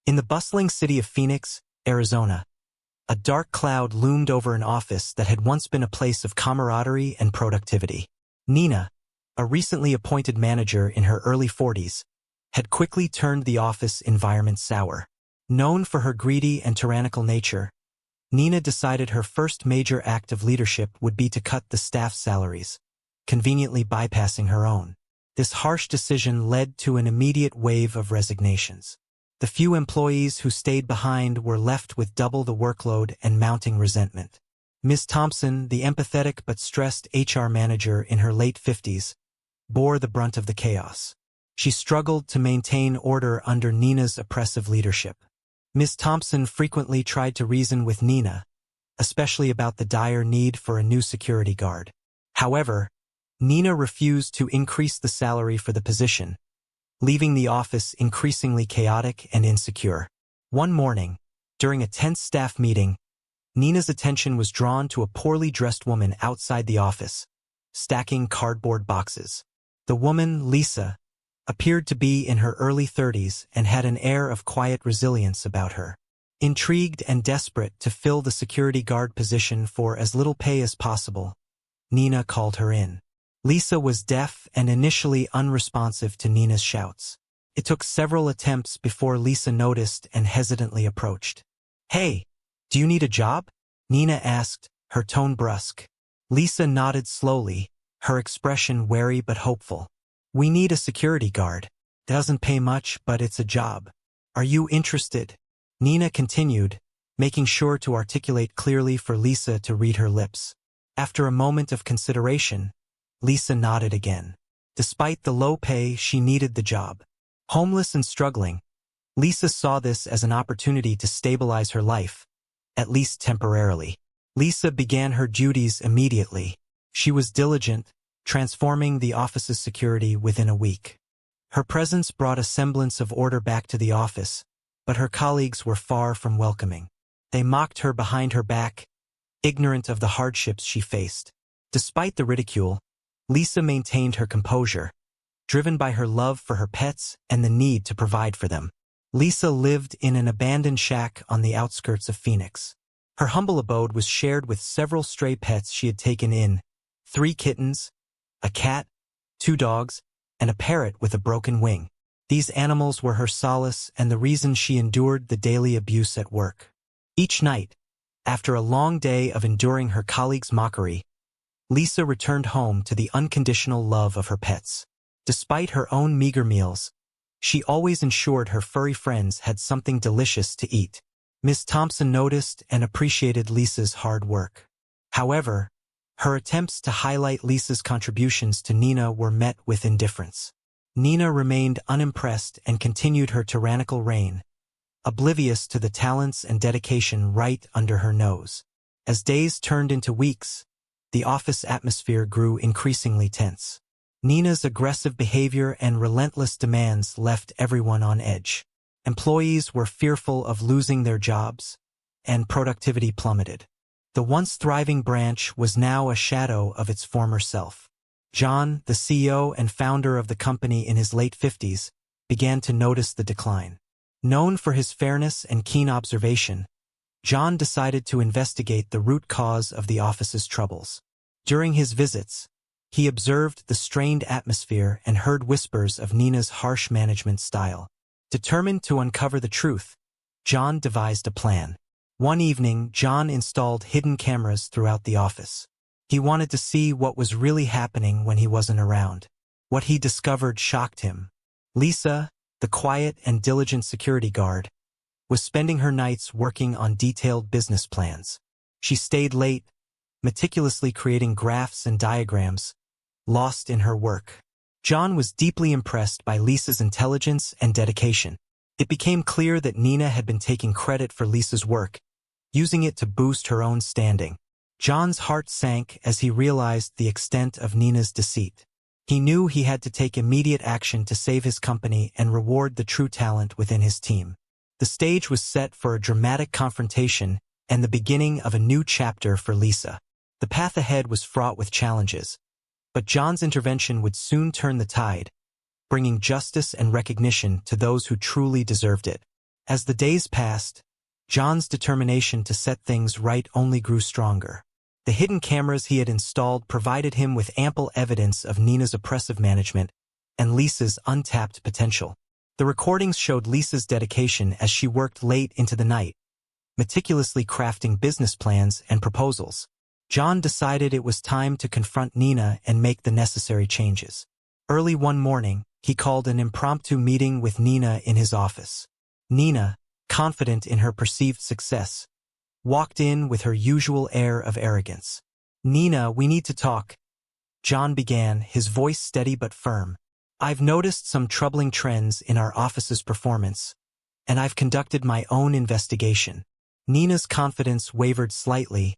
In the bustling city of Phoenix, Arizona, a dark cloud loomed over an office that had once been a place of camaraderie and productivity. Nina, a recently appointed manager in her early 40s, had quickly turned the office environment sour. Known for her greedy and tyrannical nature, Nina decided her first major act of leadership would be to cut the staff's salaries, conveniently bypassing her own. This harsh decision led to an immediate wave of resignations. The few employees who stayed behind were left with double the workload and mounting resentment. Ms. Thompson, the empathetic but stressed HR manager in her late 50s, bore the brunt of the chaos. She struggled to maintain order under Nina's oppressive leadership. Ms. Thompson frequently tried to reason with Nina, especially about the dire need for a new security guard. However, Nina refused to increase the salary for the position, leaving the office increasingly chaotic and insecure. One morning, during a tense staff meeting, Nina's attention was drawn to a poorly dressed woman outside the office, stacking cardboard boxes. The woman, Lisa, appeared to be in her early 30s and had an air of quiet resilience about her. Intrigued and desperate to fill the security guard position for as little pay as possible, Nina called her in. Lisa was deaf and initially unresponsive to Nina's shouts. It took several attempts before Lisa noticed and hesitantly approached. "Hey, do you need a job?" Nina asked, her tone brusque. Lisa nodded slowly, her expression wary but hopeful. "We need a security guard. Doesn't pay much, but it's a job. Are you interested?" Nina continued, making sure to articulate clearly for Lisa to read her lips. After a moment of consideration, Lisa nodded again. Despite the low pay, she needed the job. Homeless and struggling, Lisa saw this as an opportunity to stabilize her life, at least temporarily. Lisa began her duties immediately. She was diligent, transforming the office's security within a week. Her presence brought a semblance of order back to the office, but her colleagues were far from welcoming. They mocked her behind her back, ignorant of the hardships she faced. Despite the ridicule, Lisa maintained her composure, driven by her love for her pets and the need to provide for them. Lisa lived in an abandoned shack on the outskirts of Phoenix. Her humble abode was shared with several stray pets she had taken in: 3 kittens, a cat, 2 dogs, and a parrot with a broken wing. These animals were her solace and the reason she endured the daily abuse at work. Each night, after a long day of enduring her colleagues' mockery, Lisa returned home to the unconditional love of her pets. Despite her own meager meals, she always ensured her furry friends had something delicious to eat. Ms. Thompson noticed and appreciated Lisa's hard work. However, her attempts to highlight Lisa's contributions to Nina were met with indifference. Nina remained unimpressed and continued her tyrannical reign, oblivious to the talents and dedication right under her nose. As days turned into weeks, the office atmosphere grew increasingly tense. Nina's aggressive behavior and relentless demands left everyone on edge. Employees were fearful of losing their jobs, and productivity plummeted. The once thriving branch was now a shadow of its former self. John, the CEO and founder of the company in his late 50s, began to notice the decline. Known for his fairness and keen observation, John decided to investigate the root cause of the office's troubles. During his visits, he observed the strained atmosphere and heard whispers of Nina's harsh management style. Determined to uncover the truth, John devised a plan. One evening, John installed hidden cameras throughout the office. He wanted to see what was really happening when he wasn't around. What he discovered shocked him. Lisa, the quiet and diligent security guard, was spending her nights working on detailed business plans. She stayed late, meticulously creating graphs and diagrams, lost in her work. John was deeply impressed by Lisa's intelligence and dedication. It became clear that Nina had been taking credit for Lisa's work, using it to boost her own standing. John's heart sank as he realized the extent of Nina's deceit. He knew he had to take immediate action to save his company and reward the true talent within his team. The stage was set for a dramatic confrontation and the beginning of a new chapter for Lisa. The path ahead was fraught with challenges, but John's intervention would soon turn the tide, bringing justice and recognition to those who truly deserved it. As the days passed, John's determination to set things right only grew stronger. The hidden cameras he had installed provided him with ample evidence of Nina's oppressive management and Lisa's untapped potential. The recordings showed Lisa's dedication as she worked late into the night, meticulously crafting business plans and proposals. John decided it was time to confront Nina and make the necessary changes. Early one morning, he called an impromptu meeting with Nina in his office. Nina, confident in her perceived success, walked in with her usual air of arrogance. "Nina, we need to talk," John began, his voice steady but firm. "I've noticed some troubling trends in our office's performance, and I've conducted my own investigation." Nina's confidence wavered slightly,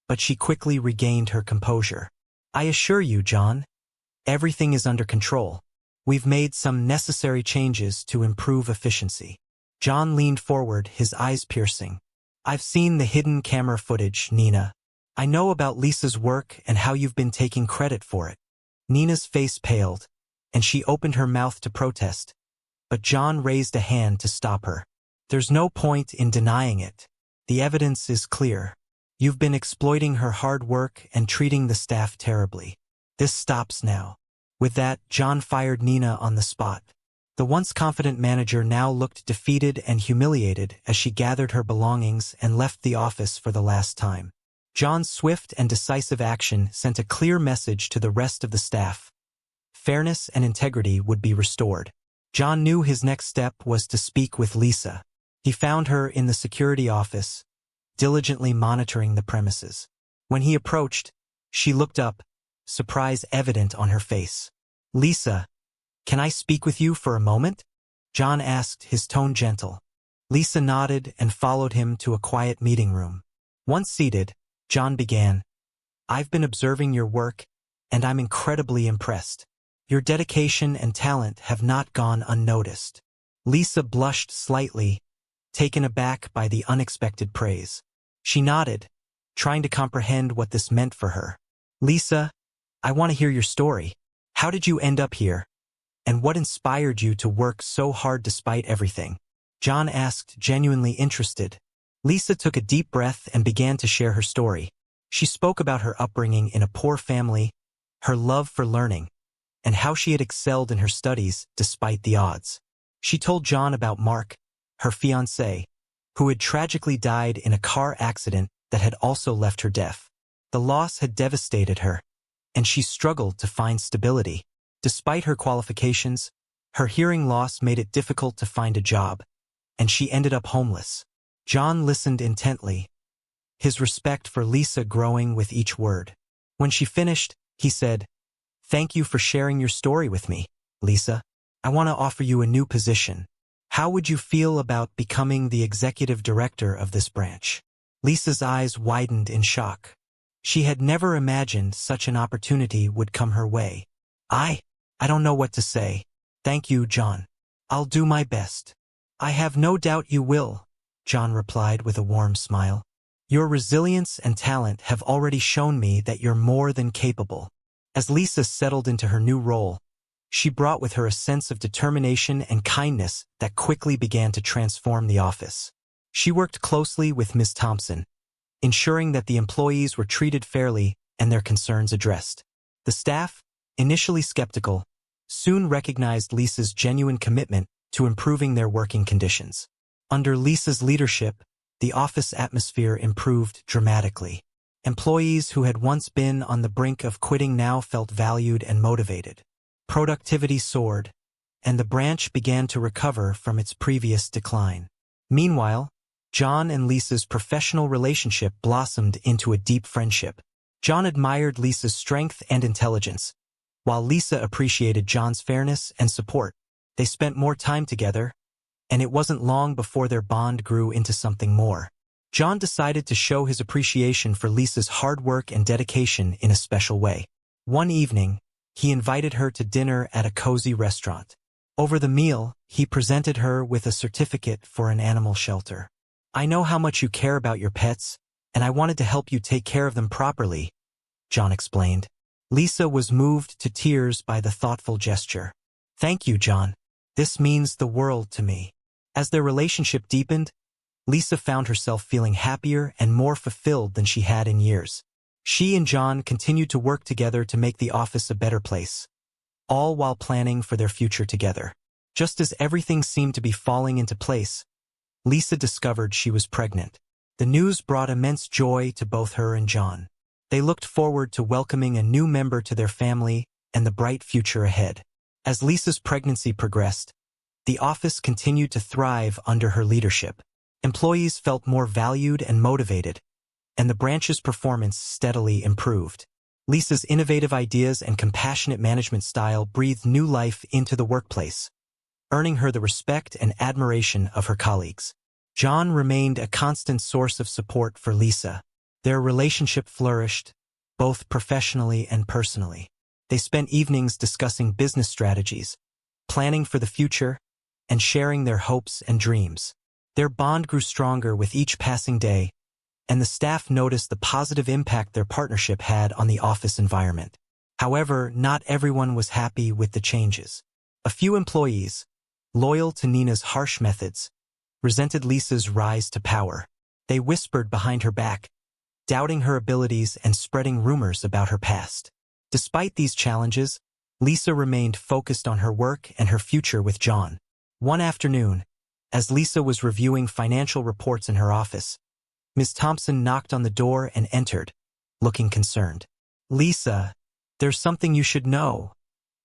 but she quickly regained her composure. "I assure you, John, everything is under control. We've made some necessary changes to improve efficiency." John leaned forward, his eyes piercing. "I've seen the hidden camera footage, Nina. I know about Lisa's work and how you've been taking credit for it." Nina's face paled, and she opened her mouth to protest, but John raised a hand to stop her. "There's no point in denying it. The evidence is clear. You've been exploiting her hard work and treating the staff terribly. This stops now." With that, John fired Nina on the spot. The once confident manager now looked defeated and humiliated as she gathered her belongings and left the office for the last time. John's swift and decisive action sent a clear message to the rest of the staff. Fairness and integrity would be restored. John knew his next step was to speak with Lisa. He found her in the security office, diligently monitoring the premises. When he approached, she looked up, surprise evident on her face. "Lisa, can I speak with you for a moment?" John asked, his tone gentle. Lisa nodded and followed him to a quiet meeting room. Once seated, John began, "I've been observing your work, and I'm incredibly impressed. Your dedication and talent have not gone unnoticed." Lisa blushed slightly, taken aback by the unexpected praise. She nodded, trying to comprehend what this meant for her. "Lisa, I want to hear your story. How did you end up here? And what inspired you to work so hard despite everything?" John asked, genuinely interested. Lisa took a deep breath and began to share her story. She spoke about her upbringing in a poor family, her love for learning, and how she had excelled in her studies despite the odds. She told John about Mark, her fiancé, who had tragically died in a car accident that had also left her deaf. The loss had devastated her, and she struggled to find stability. Despite her qualifications, her hearing loss made it difficult to find a job, and she ended up homeless. John listened intently, his respect for Lisa growing with each word. When she finished, he said, "Thank you for sharing your story with me, Lisa. I want to offer you a new position. How would you feel about becoming the executive director of this branch?" Lisa's eyes widened in shock. She had never imagined such an opportunity would come her way. I don't know what to say. Thank you, John. I'll do my best." "I have no doubt you will," John replied with a warm smile. "Your resilience and talent have already shown me that you're more than capable." As Lisa settled into her new role, she brought with her a sense of determination and kindness that quickly began to transform the office. She worked closely with Ms. Thompson, ensuring that the employees were treated fairly and their concerns addressed. The staff, initially skeptical, soon recognized Lisa's genuine commitment to improving their working conditions. Under Lisa's leadership, the office atmosphere improved dramatically. Employees who had once been on the brink of quitting now felt valued and motivated. Productivity soared, and the branch began to recover from its previous decline. Meanwhile, John and Lisa's professional relationship blossomed into a deep friendship. John admired Lisa's strength and intelligence, while Lisa appreciated John's fairness and support. They spent more time together, and it wasn't long before their bond grew into something more. John decided to show his appreciation for Lisa's hard work and dedication in a special way. One evening, he invited her to dinner at a cozy restaurant. Over the meal, he presented her with a certificate for an animal shelter. "I know how much you care about your pets, and I wanted to help you take care of them properly," John explained. Lisa was moved to tears by the thoughtful gesture. "Thank you, John. This means the world to me." As their relationship deepened, Lisa found herself feeling happier and more fulfilled than she had in years. She and John continued to work together to make the office a better place, all while planning for their future together. Just as everything seemed to be falling into place, Lisa discovered she was pregnant. The news brought immense joy to both her and John. They looked forward to welcoming a new member to their family and the bright future ahead. As Lisa's pregnancy progressed, the office continued to thrive under her leadership. Employees felt more valued and motivated, and the branch's performance steadily improved. Lisa's innovative ideas and compassionate management style breathed new life into the workplace, earning her the respect and admiration of her colleagues. John remained a constant source of support for Lisa. Their relationship flourished, both professionally and personally. They spent evenings discussing business strategies, planning for the future, and sharing their hopes and dreams. Their bond grew stronger with each passing day, and the staff noticed the positive impact their partnership had on the office environment. However, not everyone was happy with the changes. A few employees, loyal to Nina's harsh methods, resented Lisa's rise to power. They whispered behind her back, doubting her abilities and spreading rumors about her past. Despite these challenges, Lisa remained focused on her work and her future with John. One afternoon, as Lisa was reviewing financial reports in her office, Ms. Thompson knocked on the door and entered, looking concerned. "Lisa, there's something you should know,"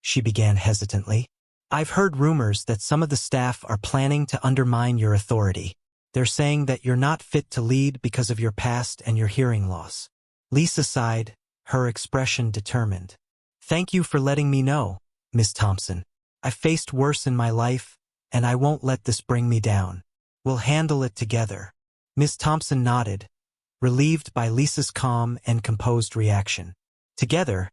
she began hesitantly. "I've heard rumors that some of the staff are planning to undermine your authority. They're saying that you're not fit to lead because of your past and your hearing loss." Lisa sighed, her expression determined. "Thank you for letting me know, Ms. Thompson. I've faced worse in my life, and I won't let this bring me down. We'll handle it together." Ms. Thompson nodded, relieved by Lisa's calm and composed reaction. Together,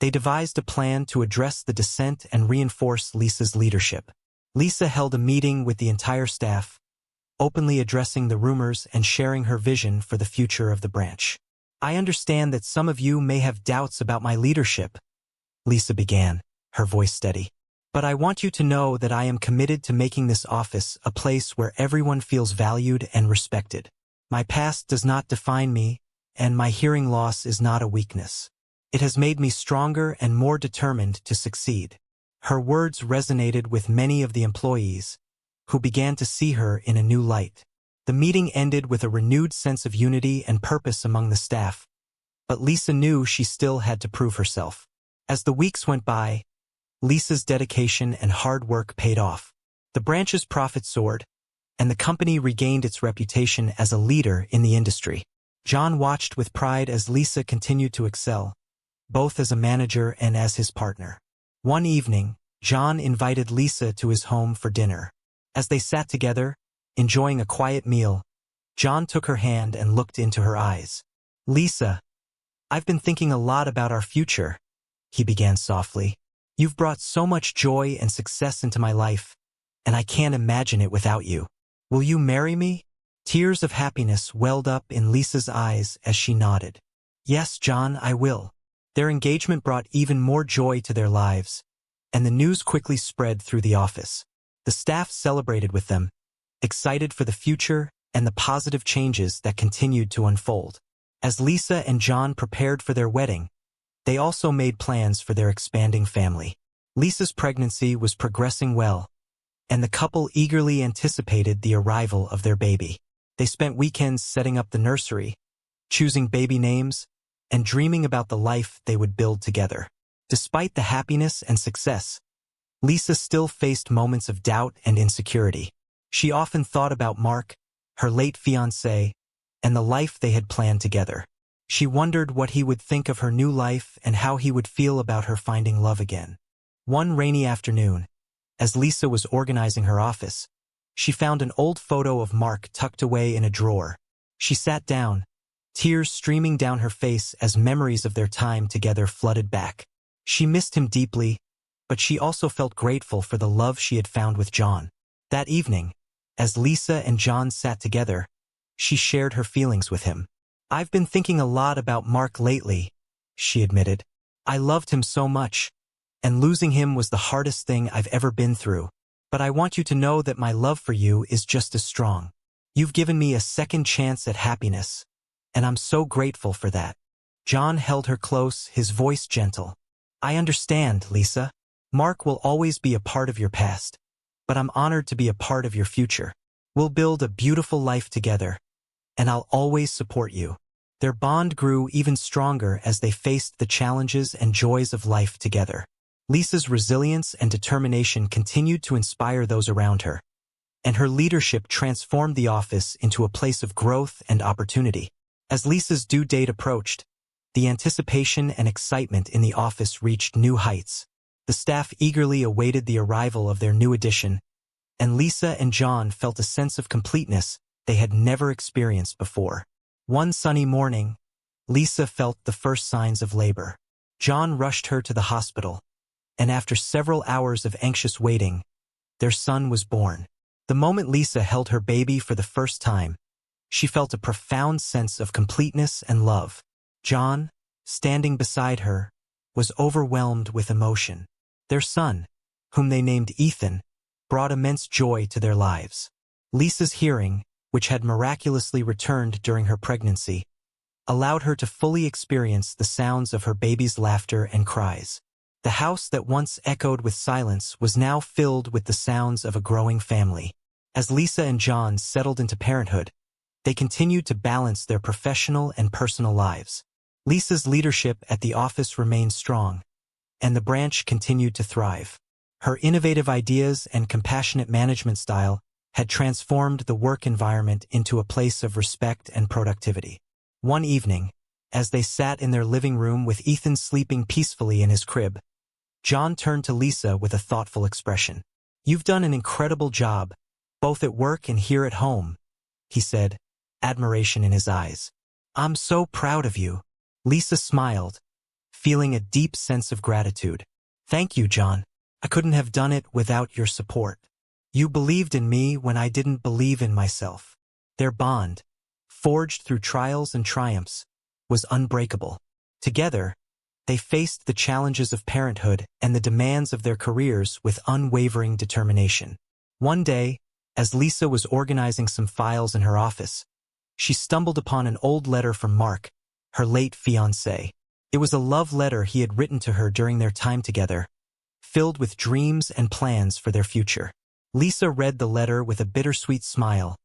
they devised a plan to address the dissent and reinforce Lisa's leadership. Lisa held a meeting with the entire staff, openly addressing the rumors and sharing her vision for the future of the branch. "I understand that some of you may have doubts about my leadership," Lisa began, her voice steady. "But I want you to know that I am committed to making this office a place where everyone feels valued and respected. My past does not define me, and my hearing loss is not a weakness. It has made me stronger and more determined to succeed." Her words resonated with many of the employees, who began to see her in a new light. The meeting ended with a renewed sense of unity and purpose among the staff, but Lisa knew she still had to prove herself. As the weeks went by, Lisa's dedication and hard work paid off. The branch's profit soared, and the company regained its reputation as a leader in the industry. John watched with pride as Lisa continued to excel, both as a manager and as his partner. One evening, John invited Lisa to his home for dinner. As they sat together, enjoying a quiet meal, John took her hand and looked into her eyes. "Lisa, I've been thinking a lot about our future," he began softly. "You've brought so much joy and success into my life, and I can't imagine it without you. Will you marry me?" Tears of happiness welled up in Lisa's eyes as she nodded. "Yes, John, I will." Their engagement brought even more joy to their lives, and the news quickly spread through the office. The staff celebrated with them, excited for the future and the positive changes that continued to unfold. As Lisa and John prepared for their wedding, they also made plans for their expanding family. Lisa's pregnancy was progressing well, and the couple eagerly anticipated the arrival of their baby. They spent weekends setting up the nursery, choosing baby names, and dreaming about the life they would build together. Despite the happiness and success, Lisa still faced moments of doubt and insecurity. She often thought about Mark, her late fiancé, and the life they had planned together. She wondered what he would think of her new life and how he would feel about her finding love again. One rainy afternoon, as Lisa was organizing her office, she found an old photo of Mark tucked away in a drawer. She sat down, tears streaming down her face as memories of their time together flooded back. She missed him deeply, but she also felt grateful for the love she had found with John. That evening, as Lisa and John sat together, she shared her feelings with him. "I've been thinking a lot about Mark lately," she admitted. "I loved him so much, and losing him was the hardest thing I've ever been through. but I want you to know that my love for you is just as strong. You've given me a second chance at happiness, and I'm so grateful for that. John held her close, his voice gentle. I understand, Lisa. Mark will always be a part of your past, but I'm honored to be a part of your future. We'll build a beautiful life together, and I'll always support you. Their bond grew even stronger as they faced the challenges and joys of life together. Lisa's resilience and determination continued to inspire those around her, and her leadership transformed the office into a place of growth and opportunity. As Lisa's due date approached, the anticipation and excitement in the office reached new heights. The staff eagerly awaited the arrival of their new addition, and Lisa and John felt a sense of completeness they had never experienced before. One sunny morning, Lisa felt the first signs of labor. John rushed her to the hospital, and after several hours of anxious waiting, their son was born. The moment Lisa held her baby for the first time, she felt a profound sense of completeness and love. John, standing beside her, was overwhelmed with emotion. Their son, whom they named Ethan, brought immense joy to their lives. Lisa's hearing, which had miraculously returned during her pregnancy, allowed her to fully experience the sounds of her baby's laughter and cries. The house that once echoed with silence was now filled with the sounds of a growing family. As Lisa and John settled into parenthood, they continued to balance their professional and personal lives. Lisa's leadership at the office remained strong, and the branch continued to thrive. Her innovative ideas and compassionate management style had transformed the work environment into a place of respect and productivity. One evening, as they sat in their living room with Ethan sleeping peacefully in his crib, John turned to Lisa with a thoughtful expression. You've done an incredible job, both at work and here at home, he said, admiration in his eyes. I'm so proud of you. Lisa smiled, feeling a deep sense of gratitude. Thank you, John. I couldn't have done it without your support. You believed in me when I didn't believe in myself. Their bond, forged through trials and triumphs, was unbreakable. Together, they faced the challenges of parenthood and the demands of their careers with unwavering determination. One day, as Lisa was organizing some files in her office, she stumbled upon an old letter from Mark, her late fiancé. It was a love letter he had written to her during their time together, filled with dreams and plans for their future. Lisa read the letter with a bittersweet smile,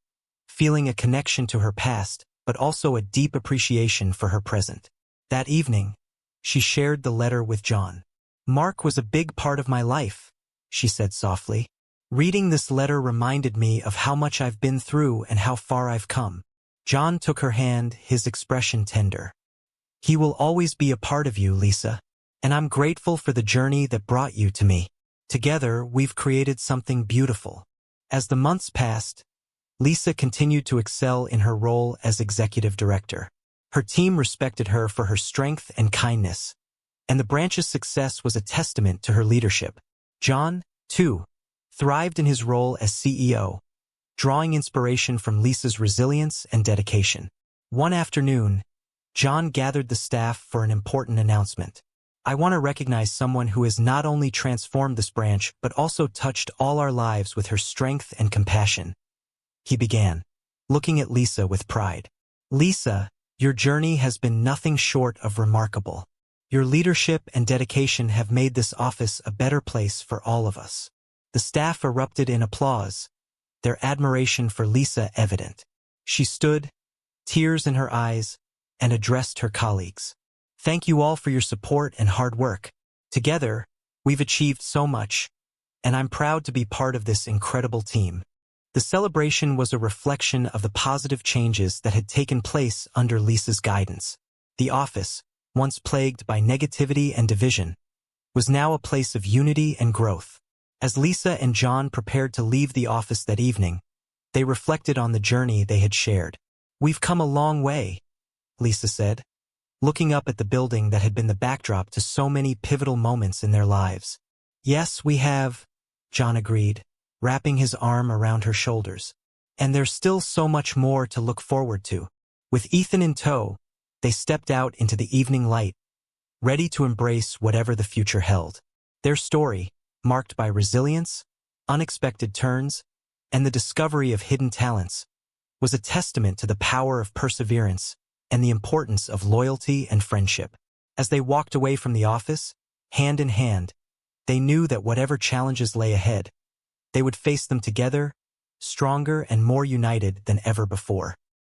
feeling a connection to her past, but also a deep appreciation for her present. That evening, she shared the letter with John. Mark was a big part of my life, she said softly. Reading this letter reminded me of how much I've been through and how far I've come. John took her hand, his expression tender. He will always be a part of you, Lisa, and I'm grateful for the journey that brought you to me. Together, we've created something beautiful. As the months passed, Lisa continued to excel in her role as executive director. Her team respected her for her strength and kindness, and the branch's success was a testament to her leadership. John, too, thrived in his role as CEO, drawing inspiration from Lisa's resilience and dedication. One afternoon, John gathered the staff for an important announcement. I want to recognize someone who has not only transformed this branch but also touched all our lives with her strength and compassion. He began, looking at Lisa with pride. Lisa, your journey has been nothing short of remarkable. Your leadership and dedication have made this office a better place for all of us. The staff erupted in applause, their admiration for Lisa evident. She stood, tears in her eyes, and addressed her colleagues. Thank you all for your support and hard work. Together, we've achieved so much, and I'm proud to be part of this incredible team. The celebration was a reflection of the positive changes that had taken place under Lisa's guidance. The office, once plagued by negativity and division, was now a place of unity and growth. As Lisa and John prepared to leave the office that evening, they reflected on the journey they had shared. We've come a long way, Lisa said, looking up at the building that had been the backdrop to so many pivotal moments in their lives. Yes, we have, John agreed, wrapping his arm around her shoulders. And there's still so much more to look forward to. With Ethan in tow, they stepped out into the evening light, ready to embrace whatever the future held. Their story, marked by resilience, unexpected turns, and the discovery of hidden talents was a testament to the power of perseverance and the importance of loyalty and friendship. As they walked away from the office, hand in hand, they knew that whatever challenges lay ahead, they would face them together, stronger and more united than ever before.